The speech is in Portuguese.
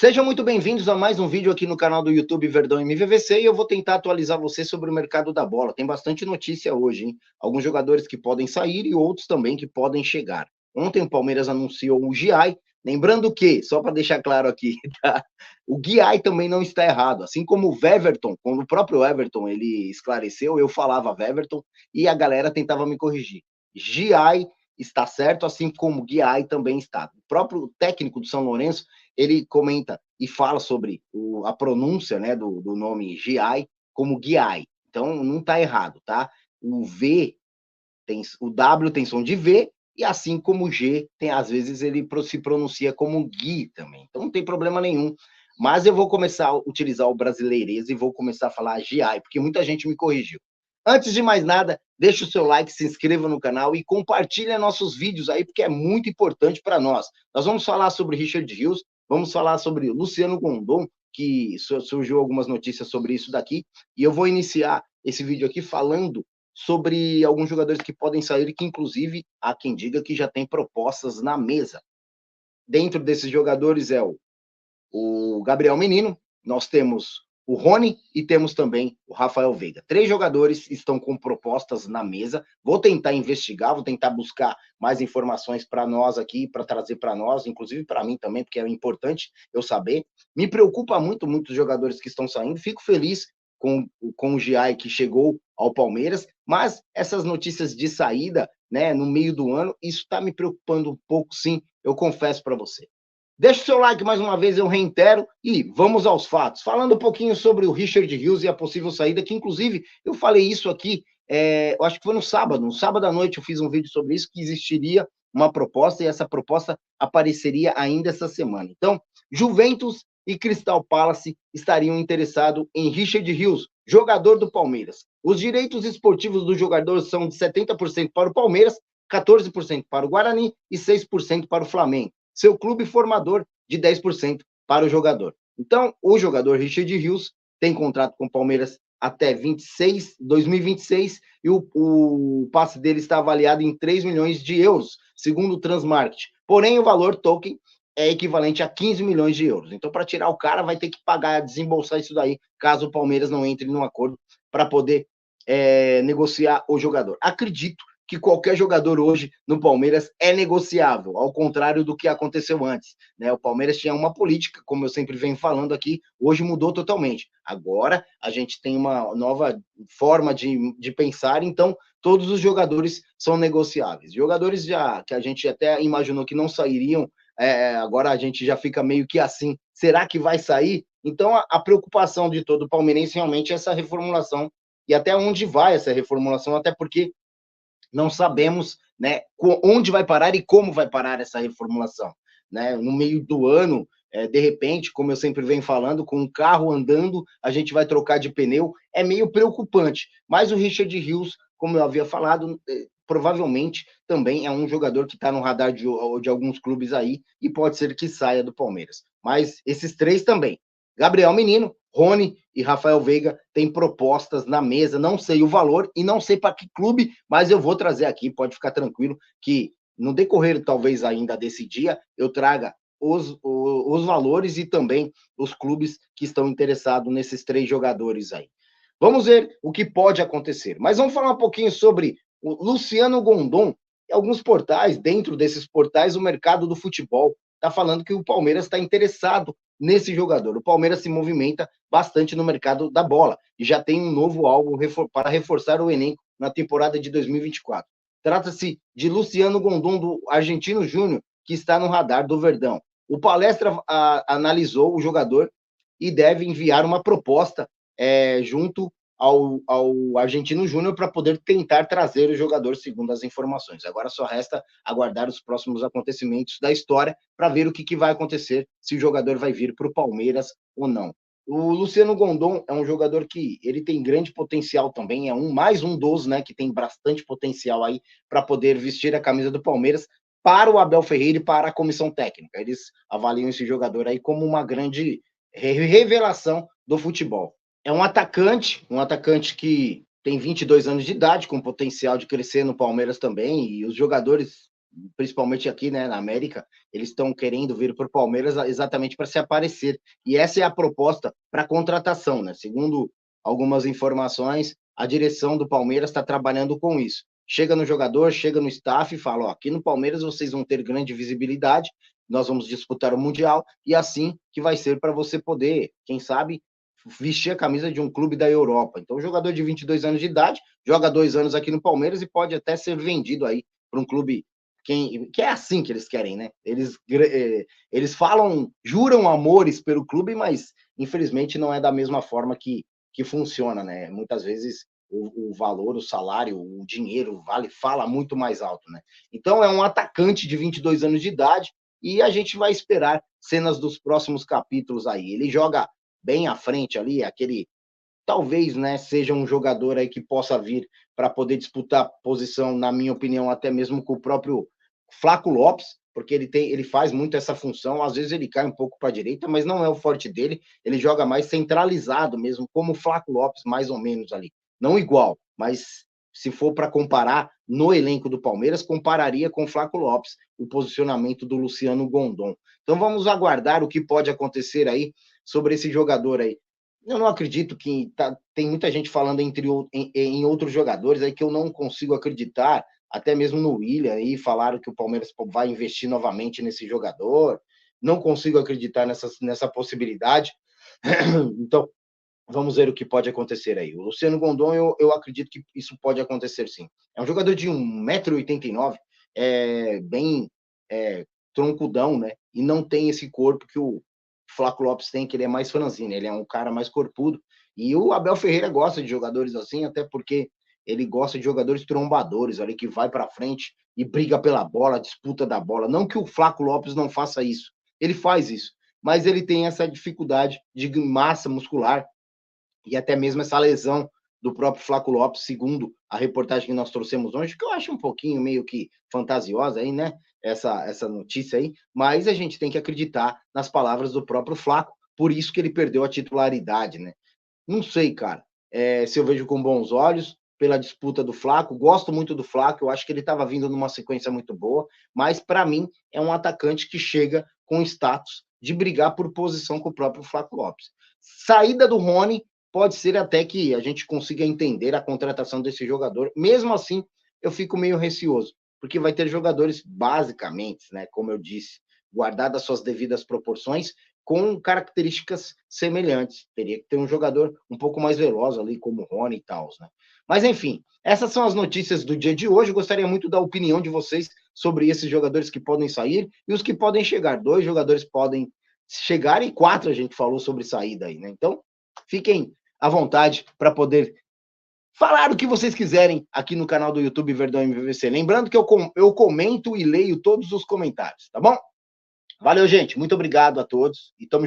Sejam muito bem-vindos a mais um vídeo aqui no canal do YouTube Verdão MVVC e eu vou tentar atualizar você sobre o mercado da bola. Tem bastante notícia hoje, hein? Alguns jogadores que podem sair e outros também que podem chegar. Ontem o Palmeiras anunciou o Giai, lembrando que, só para deixar claro aqui, tá? O Giai também não está errado, assim como o Weverton, quando o próprio Everton ele esclareceu, eu falava Weverton e a galera tentava me corrigir. Giai está certo, assim como Giai também está. O próprio técnico do São Lourenço ele comenta e fala sobre a pronúncia, né, do nome Giai como Giai. Então não está errado, tá? O V tem o W tem som de V e assim como o G tem às vezes ele se pronuncia como Gui também. Então não tem problema nenhum. Mas eu vou começar a utilizar o brasileirês e vou começar a falar Giai, porque muita gente me corrigiu. Antes de mais nada, deixa o seu like, se inscreva no canal e compartilha nossos vídeos aí, porque é muito importante para nós. Nós vamos falar sobre Richard Rios, vamos falar sobre Luciano Gondon, que surgiu algumas notícias sobre isso daqui, e eu vou iniciar esse vídeo aqui falando sobre alguns jogadores que podem sair, que inclusive há quem diga que já tem propostas na mesa. Dentro desses jogadores é o Gabriel Menino, nós temos o Rony e temos também o Rafael Veiga. 3 jogadores estão com propostas na mesa. Vou tentar investigar, vou tentar buscar mais informações para nós aqui, para trazer para nós, inclusive para mim também, porque é importante eu saber. Me preocupa muito muitos jogadores que estão saindo. Fico feliz com o Giai que chegou ao Palmeiras, mas essas notícias de saída, né, no meio do ano, isso está me preocupando um pouco, sim, eu confesso para você. Deixa o seu like mais uma vez, eu reitero, e vamos aos fatos. Falando um pouquinho sobre o Richard Rios e a possível saída, que inclusive eu falei isso aqui, eu acho que foi no sábado à noite eu fiz um vídeo sobre isso, que existiria uma proposta, e essa proposta apareceria ainda essa semana. Então, Juventus e Crystal Palace estariam interessados em Richard Rios, jogador do Palmeiras. Os direitos esportivos do jogador são de 70% para o Palmeiras, 14% para o Guarani e 6% para o Flamengo. Seu clube formador de 10% para o jogador. Então, o jogador Richard Rios tem contrato com o Palmeiras até 2026 e o passe dele está avaliado em 3 milhões de euros, segundo o Transmarket. Porém, o valor token é equivalente a 15 milhões de euros. Então, para tirar o cara, vai ter que pagar, desembolsar isso daí, caso o Palmeiras não entre num acordo para poder negociar o jogador. Acredito que qualquer jogador hoje no Palmeiras é negociável, ao contrário do que aconteceu antes, né? O Palmeiras tinha uma política, como eu sempre venho falando aqui, hoje mudou totalmente. Agora a gente tem uma nova forma de pensar, então todos os jogadores são negociáveis. Jogadores já que a gente até imaginou que não sairiam, agora a gente já fica meio que assim, será que vai sair? Então a preocupação de todo palmeirense realmente é essa reformulação e até onde vai essa reformulação, até porque não sabemos, né, onde vai parar e como vai parar essa reformulação, né? No meio do ano, de repente, como eu sempre venho falando, com um carro andando, a gente vai trocar de pneu, é meio preocupante. Mas o Richard Rios, como eu havia falado, provavelmente também é um jogador que está no radar de alguns clubes aí e pode ser que saia do Palmeiras. Mas esses 3 também. Gabriel Menino, Rony e Rafael Veiga têm propostas na mesa, não sei o valor e não sei para que clube, mas eu vou trazer aqui, pode ficar tranquilo, que no decorrer talvez ainda desse dia, eu traga os valores e também os clubes que estão interessados nesses 3 jogadores aí. Vamos ver o que pode acontecer. Mas vamos falar um pouquinho sobre o Luciano Gondon. Em alguns portais, dentro desses portais, o mercado do futebol está falando que o Palmeiras está interessado nesse jogador. O Palmeiras se movimenta bastante no mercado da bola e já tem um novo alvo para reforçar o elenco na temporada de 2024. Trata-se de Luciano Gondon, do Argentino Júnior, que está no radar do Verdão. O Palestra analisou o jogador e deve enviar uma proposta junto ao Argentino Júnior para poder tentar trazer o jogador, segundo as informações. Agora só resta aguardar os próximos acontecimentos da história para ver o que vai acontecer, se o jogador vai vir para o Palmeiras ou não. O Luciano Gondon é um jogador que ele tem grande potencial também, é mais um dos, né, que tem bastante potencial aí para poder vestir a camisa do Palmeiras para o Abel Ferreira e para a comissão técnica. Eles avaliam esse jogador aí como uma grande revelação do futebol. É um atacante que tem 22 anos de idade, com potencial de crescer no Palmeiras também, e os jogadores principalmente aqui, né, na América, eles estão querendo vir para o Palmeiras exatamente para se aparecer. E essa é a proposta para contratação, né? Segundo algumas informações, a direção do Palmeiras está trabalhando com isso. Chega no jogador, chega no staff e fala: ó, aqui no Palmeiras vocês vão ter grande visibilidade, nós vamos disputar o Mundial, e assim que vai ser para você poder, quem sabe, vestir a camisa de um clube da Europa. Então, o jogador de 22 anos de idade joga 2 anos aqui no Palmeiras e pode até ser vendido aí para um clube que é assim que eles querem, né? Eles falam, juram amores pelo clube, mas infelizmente não é da mesma forma que funciona, né? Muitas vezes o valor, o salário, o dinheiro fala muito mais alto, né? Então é um atacante de 22 anos de idade e a gente vai esperar cenas dos próximos capítulos aí. Ele joga bem à frente ali, aquele talvez, né, seja um jogador aí que possa vir para poder disputar posição, na minha opinião, até mesmo com o próprio Flaco Lopes, porque ele faz muito essa função, às vezes ele cai um pouco para a direita, mas não é o forte dele, ele joga mais centralizado mesmo, como o Flaco Lopes, mais ou menos ali. Não igual, mas se for para comparar no elenco do Palmeiras, compararia com o Flaco Lopes, o posicionamento do Luciano Gondom. Então vamos aguardar o que pode acontecer aí sobre esse jogador aí. Eu não acredito que tem muita gente falando em outros jogadores aí que eu não consigo acreditar, até mesmo no William aí falaram que o Palmeiras vai investir novamente nesse jogador. Não consigo acreditar nessa possibilidade. Então, vamos ver o que pode acontecer aí. O Luciano Gondom, eu acredito que isso pode acontecer sim. É um jogador de 1,89 m, bem troncudão, né? E não tem esse corpo que o Flaco Lopes tem, que ele é mais franzino, ele é um cara mais corpudo. E o Abel Ferreira gosta de jogadores assim, até porque ele gosta de jogadores trombadores, ali, que vai para frente e briga pela bola, disputa da bola. Não que o Flaco Lopes não faça isso, ele faz isso, mas ele tem essa dificuldade de massa muscular e até mesmo essa lesão do próprio Flaco Lopes, segundo a reportagem que nós trouxemos hoje, que eu acho um pouquinho meio que fantasiosa aí, né? Essa notícia aí, mas a gente tem que acreditar nas palavras do próprio Flaco, por isso que ele perdeu a titularidade, né? Não sei, cara, se eu vejo com bons olhos pela disputa do Flaco, gosto muito do Flaco, eu acho que ele estava vindo numa sequência muito boa, mas para mim é um atacante que chega com status de brigar por posição com o próprio Flaco Lopes. Saída do Rony, pode ser até que a gente consiga entender a contratação desse jogador. Mesmo assim, eu fico meio receoso, porque vai ter jogadores, basicamente, né, como eu disse, guardadas suas devidas proporções, com características semelhantes. Teria que ter um jogador um pouco mais veloz ali, como o Rony e tal, né? Mas, enfim, essas são as notícias do dia de hoje. Eu gostaria muito da opinião de vocês sobre esses jogadores que podem sair e os que podem chegar. 2 jogadores podem chegar e 4 a gente falou sobre saída aí, né? Então, fiquem à vontade para poder falar o que vocês quiserem aqui no canal do YouTube Verdão MVVC. Lembrando que eu comento e leio todos os comentários, tá bom? Valeu, gente. Muito obrigado a todos e tamo junto.